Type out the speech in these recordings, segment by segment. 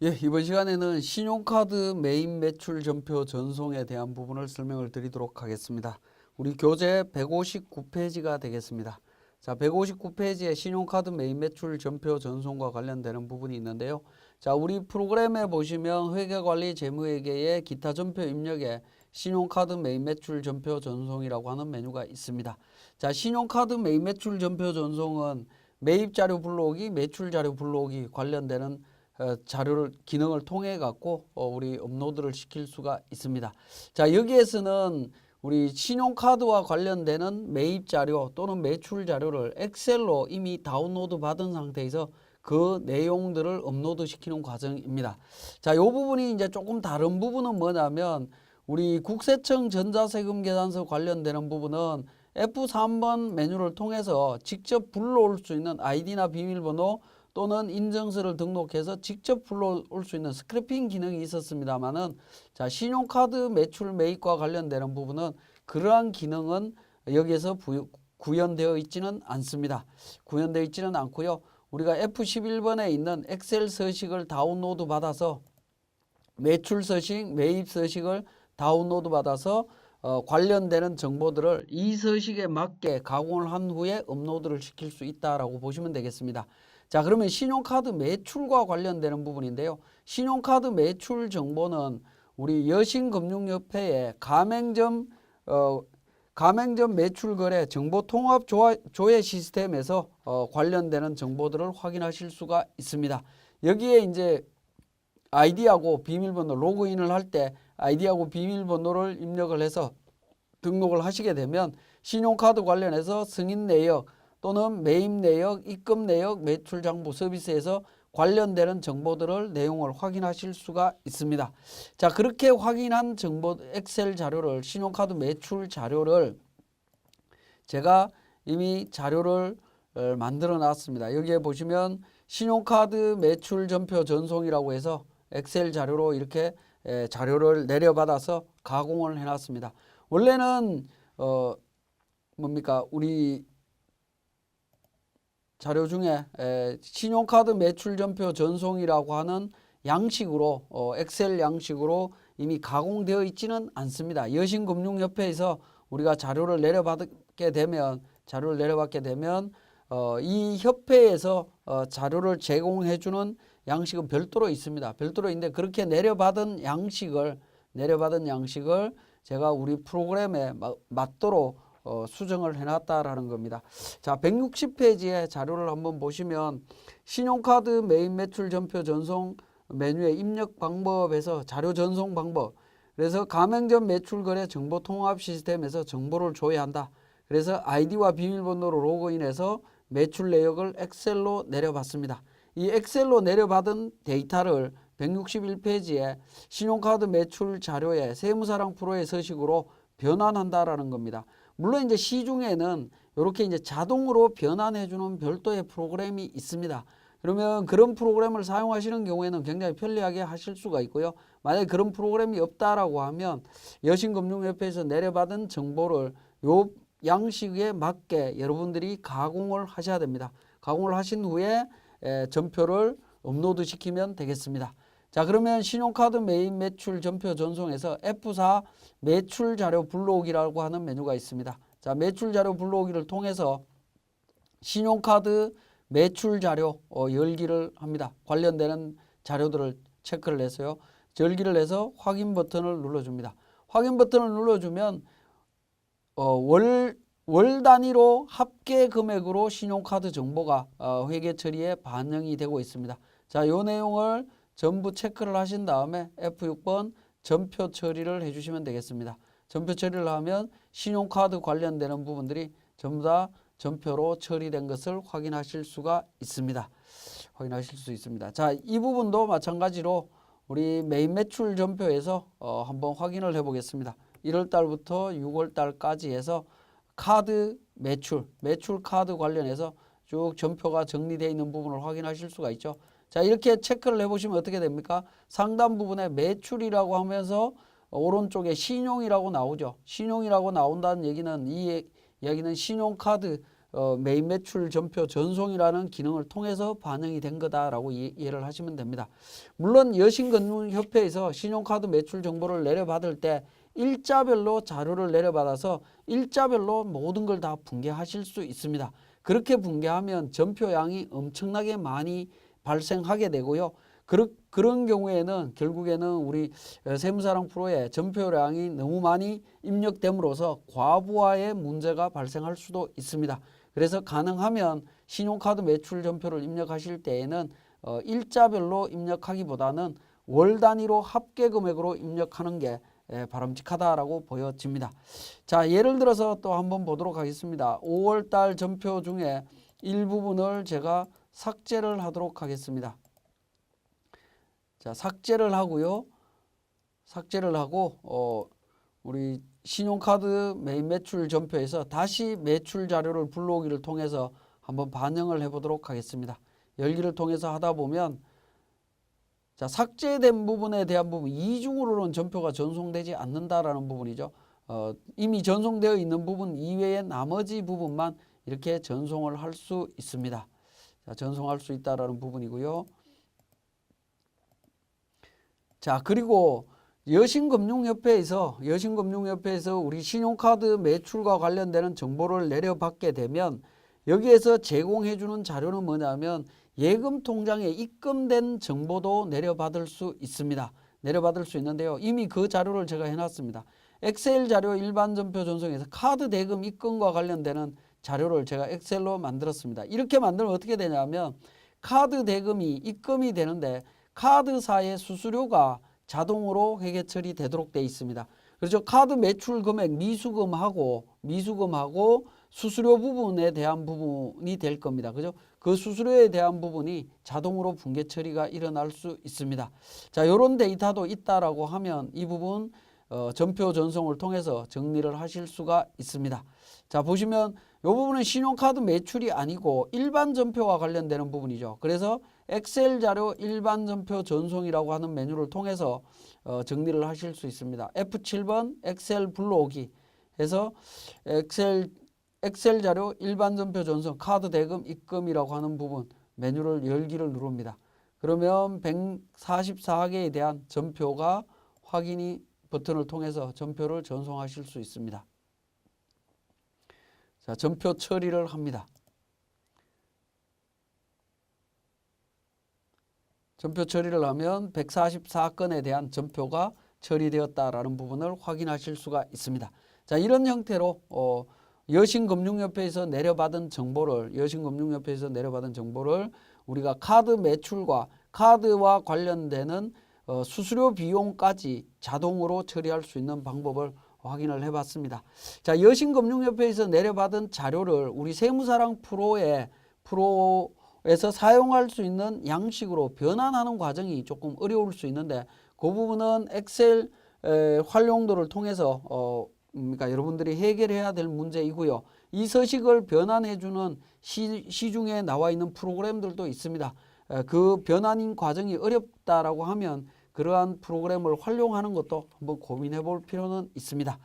예, 이번 시간에는 신용카드 매입 매출 전표 전송에 대한 부분을 설명을 드리도록 하겠습니다. 우리 교재 159페이지가 되겠습니다. 자, 159페이지에 신용카드 매입 매출 전표 전송과 관련되는 부분이 있는데요. 자, 우리 프로그램에 보시면 회계관리 재무회계의 기타 전표 입력에 신용카드 매입 매출 전표 전송이라고 하는 메뉴가 있습니다. 자, 신용카드 매입 매출 전표 전송은 매입 자료 불러오기, 매출 자료 불러오기 관련되는 자료를 기능을 통해 갖고 우리 업로드를 시킬 수가 있습니다. 자, 여기에서는 우리 신용카드와 관련되는 매입 자료 또는 매출 자료를 엑셀로 이미 다운로드 받은 상태에서 그 내용들을 업로드 시키는 과정입니다. 자, 이 부분이 이제 조금 다른 부분은 뭐냐면 우리 국세청 전자세금 계산서 관련되는 부분은 F3번 메뉴를 통해서 직접 불러올 수 있는 아이디나 비밀번호 또는 인증서를 등록해서 직접 불러올 수 있는 스크래핑 기능이 있었습니다만은, 자, 신용카드 매출 매입과 관련되는 부분은 그러한 기능은 여기에서 구현되어 있지는 않습니다. 구현되어 있지는 않고요. 우리가 F11번에 있는 엑셀 서식을 다운로드 받아서 매출 서식, 매입 서식을 다운로드 받아서 관련되는 정보들을 이 서식에 맞게 가공을 한 후에 업로드를 시킬 수 있다라고 보시면 되겠습니다. 자, 그러면 신용카드 매출과 관련되는 부분인데요. 신용카드 매출 정보는 우리 여신금융협회의 가맹점 매출거래 정보통합 조회 시스템에서 관련되는 정보들을 확인하실 수가 있습니다. 여기에 이제 아이디하고 비밀번호 로그인을 할 때 아이디하고 비밀번호를 입력을 해서 등록을 하시게 되면 신용카드 관련해서 승인 내역 또는 매입 내역, 입금 내역, 매출 장부 서비스에서 관련되는 정보들을 내용을 확인하실 수가 있습니다. 자, 그렇게 확인한 정보 엑셀 자료를 신용카드 매출 자료를 제가 이미 자료를 만들어 놨습니다. 여기에 보시면 신용카드 매출 전표 전송이라고 해서 엑셀 자료로 이렇게 자료를 내려받아서 가공을 해놨습니다. 원래는 우리 자료 중에 신용카드 매출 전표 전송이라고 하는 양식으로 엑셀 양식으로 이미 가공되어 있지는 않습니다. 여신금융협회에서 우리가 자료를 내려받게 되면 이 협회에서 자료를 제공해 주는 양식은 별도로 있습니다. 별도로 있는데 그렇게 내려받은 양식을 제가 우리 프로그램에 맞도록 수정을 해놨다라는 겁니다. 자, 160페이지의 자료를 한번 보시면 신용카드 매입 매출 전표 전송 메뉴의 입력 방법에서 자료 전송 방법, 그래서 가맹점 매출거래 정보 통합 시스템에서 정보를 조회한다. 그래서 아이디와 비밀번호로 로그인해서 매출 내역을 엑셀로 내려받습니다. 이 엑셀로 내려받은 데이터를 161페이지에 신용카드 매출 자료에 세무사랑 프로의 서식으로 변환한다라는 겁니다. 물론 이제 시중에는 이렇게 이제 자동으로 변환해주는 별도의 프로그램이 있습니다. 그러면 그런 프로그램을 사용하시는 경우에는 굉장히 편리하게 하실 수가 있고요. 만약에 그런 프로그램이 없다라고 하면 여신금융협회에서 내려받은 정보를 요 양식에 맞게 여러분들이 가공을 하셔야 됩니다. 가공을 하신 후에 전표를 업로드 시키면 되겠습니다. 자, 그러면 신용카드 매입 매출 전표 전송에서 F4 매출 자료 불러오기라고 하는 메뉴가 있습니다. 자, 매출 자료 불러오기를 통해서 신용카드 매출 자료 열기를 합니다. 관련되는 자료들을 체크를 해서요. 열기를 해서 확인 버튼을 눌러줍니다. 확인 버튼을 눌러주면 월 단위로 합계 금액으로 신용카드 정보가 회계 처리에 반영이 되고 있습니다. 자, 이 내용을 전부 체크를 하신 다음에 F6번 전표 처리를 해주시면 되겠습니다. 전표 처리를 하면 신용카드 관련되는 부분들이 전부 다 전표로 처리된 것을 확인하실 수가 있습니다. 확인하실 수 있습니다. 자, 이 부분도 마찬가지로 우리 매입 매출 전표에서 한번 확인을 해보겠습니다. 1월 달부터 6월 달까지 해서 카드 매출 카드 관련해서 쭉 전표가 정리되어 있는 부분을 확인하실 수가 있죠. 자, 이렇게 체크를 해보시면 어떻게 됩니까? 상단 부분에 매출이라고 하면서 오른쪽에 신용이라고 나오죠. 신용이라고 나온다는 얘기는 이 이야기는 신용카드 매입 매출 전표 전송이라는 기능을 통해서 반영이 된 거다라고 이해를 하시면 됩니다. 물론 여신금융협회에서 신용카드 매출 정보를 내려받을 때 일자별로 자료를 내려받아서 일자별로 모든 걸 다 붕괴하실 수 있습니다. 그렇게 붕괴하면 전표량이 엄청나게 많이 발생하게 되고요. 그런 경우에는 결국에는 우리 세무사랑 프로의 전표량이 너무 많이 입력됨으로써 과부하의 문제가 발생할 수도 있습니다. 그래서 가능하면 신용카드 매출 전표를 입력하실 때에는 일자별로 입력하기보다는 월 단위로 합계 금액으로 입력하는 게 바람직하다라고 보여집니다. 자, 예를 들어서 또 한번 보도록 하겠습니다. 5월달 전표 중에 일부분을 제가 삭제를 하도록 하겠습니다. 자, 삭제를 하고요. 삭제를 하고 우리 신용카드 매입 매출 전표에서 다시 매출 자료를 불러오기를 통해서 한번 반영을 해보도록 하겠습니다. 열기를 통해서 하다 보면 자, 삭제된 부분에 대한 부분 이중으로는 전표가 전송되지 않는다라는 부분이죠. 이미 전송되어 있는 부분 이외의 나머지 부분만 이렇게 전송을 할 수 있습니다. 자, 전송할 수 있다라는 부분이고요. 자, 그리고 여신금융협회에서 우리 신용카드 매출과 관련되는 정보를 내려받게 되면 여기에서 제공해주는 자료는 뭐냐면 예금 통장에 입금된 정보도 내려받을 수 있습니다. 내려받을 수 있는데요. 이미 그 자료를 제가 해놨습니다. 엑셀 자료 일반 전표 전송에서 카드 대금 입금과 관련되는 자료를 제가 엑셀로 만들었습니다. 이렇게 만들면 어떻게 되냐면 카드 대금이 입금이 되는데 카드사의 수수료가 자동으로 회계 처리되도록 되어 있습니다. 그렇죠. 카드 매출 금액 미수금하고 수수료 부분에 대한 부분이 될 겁니다. 그죠? 그 수수료에 대한 부분이 자동으로 붕괴 처리가 일어날 수 있습니다. 자, 이런 데이터도 있다라고 하면 이 부분 전표 전송을 통해서 정리를 하실 수가 있습니다. 자, 보시면 이 부분은 신용카드 매출이 아니고 일반 전표와 관련되는 부분이죠. 그래서 엑셀 자료 일반 전표 전송이라고 하는 메뉴를 통해서 정리를 하실 수 있습니다. F7번 엑셀 불러오기 해서 엑셀 자료 일반 전표 전송 카드 대금 입금이라고 하는 부분 메뉴를 열기를 누릅니다. 그러면 144개에 대한 전표가 확인이 버튼을 통해서 전표를 전송하실 수 있습니다. 자, 전표 처리를 합니다. 전표 처리를 하면 144건에 대한 전표가 처리되었다라는 부분을 확인하실 수가 있습니다. 자, 이런 형태로 여신금융협회에서 내려받은 정보를 우리가 카드 매출과 카드와 관련되는 수수료 비용까지 자동으로 처리할 수 있는 방법을 확인을 해봤습니다. 자, 여신금융협회에서 내려받은 자료를 우리 세무사랑 프로에서 사용할 수 있는 양식으로 변환하는 과정이 조금 어려울 수 있는데 그 부분은 엑셀 활용도를 통해서 그러니까 여러분들이 해결해야 될 문제이고요. 이 서식을 변환해주는 시중에 나와 있는 프로그램들도 있습니다. 그 변환인 과정이 어렵다라고 하면 그러한 프로그램을 활용하는 것도 한번 고민해 볼 필요는 있습니다.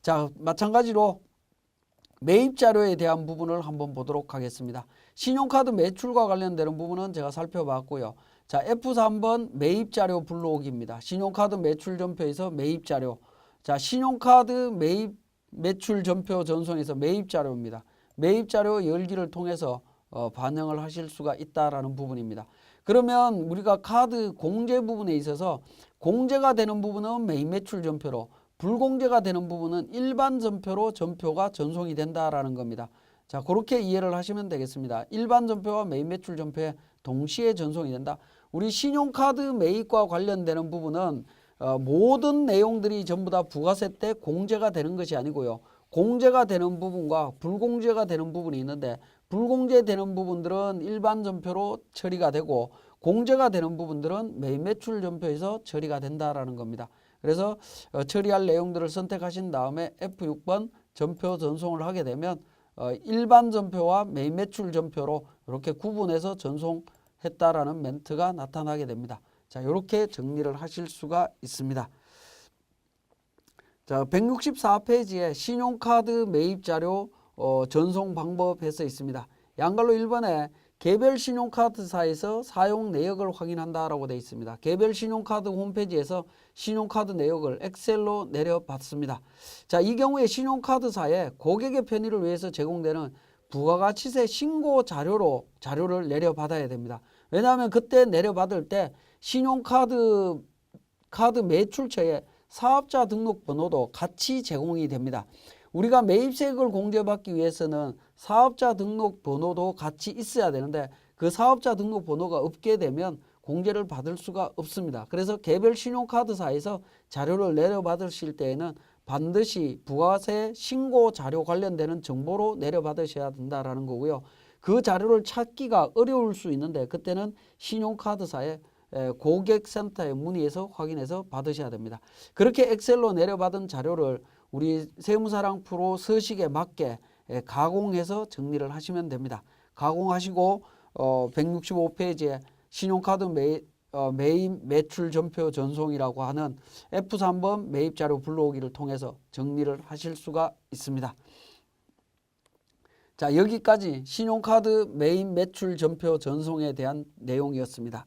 자, 마찬가지로 매입 자료에 대한 부분을 한번 보도록 하겠습니다. 신용카드 매출과 관련되는 부분은 제가 살펴봤고요. 자, F3번 매입 자료 불러오기입니다. 신용카드 매출 전표에서 매입 자료. 자, 신용카드 매입 매출 전표 전송에서 매입 자료입니다. 매입 자료 열기를 통해서 반영을 하실 수가 있다라는 부분입니다. 그러면 우리가 카드 공제 부분에 있어서 공제가 되는 부분은 매입 매출 전표로, 불공제가 되는 부분은 일반 전표로 전표가 전송이 된다라는 겁니다. 자, 그렇게 이해를 하시면 되겠습니다. 일반 전표와 매입 매출 전표에 동시에 전송이 된다. 우리 신용카드 매입과 관련되는 부분은 모든 내용들이 전부 다 부가세 때 공제가 되는 것이 아니고요. 공제가 되는 부분과 불공제가 되는 부분이 있는데 불공제되는 부분들은 일반 전표로 처리가 되고 공제가 되는 부분들은 매입 매출 전표에서 처리가 된다라는 겁니다. 그래서 처리할 내용들을 선택하신 다음에 F6번 전표 전송을 하게 되면 일반 전표와 매입 매출 전표로 이렇게 구분해서 전송했다라는 멘트가 나타나게 됩니다. 자, 이렇게 정리를 하실 수가 있습니다. 자, 164페이지에 신용카드 매입 자료 전송 방법에서 있습니다. 양갈로 1번에 개별 신용카드사에서 사용 내역을 확인한다라고 되어 있습니다. 개별 신용카드 홈페이지에서 신용카드 내역을 엑셀로 내려받습니다. 자, 이 경우에 신용카드사에 고객의 편의를 위해서 제공되는 부가가치세 신고 자료를 내려받아야 됩니다. 왜냐하면 그때 내려받을 때 신용카드 매출처에 사업자 등록 번호도 같이 제공이 됩니다. 우리가 매입세액을 공제받기 위해서는 사업자 등록 번호도 같이 있어야 되는데 그 사업자 등록 번호가 없게 되면 공제를 받을 수가 없습니다. 그래서 개별 신용카드사에서 자료를 내려받으실 때에는 반드시 부가세 신고 자료 관련되는 정보로 내려받으셔야 된다라는 거고요. 그 자료를 찾기가 어려울 수 있는데 그때는 신용카드사에 고객센터에 문의해서 확인해서 받으셔야 됩니다. 그렇게 엑셀로 내려받은 자료를 우리 세무사랑 프로 서식에 맞게 가공해서 정리를 하시면 됩니다. 가공하시고 165페이지에 신용카드 매입 매출 전표 전송이라고 하는 F3번 매입자료 불러오기를 통해서 정리를 하실 수가 있습니다. 자, 여기까지 신용카드 매입 매출 전표 전송에 대한 내용이었습니다.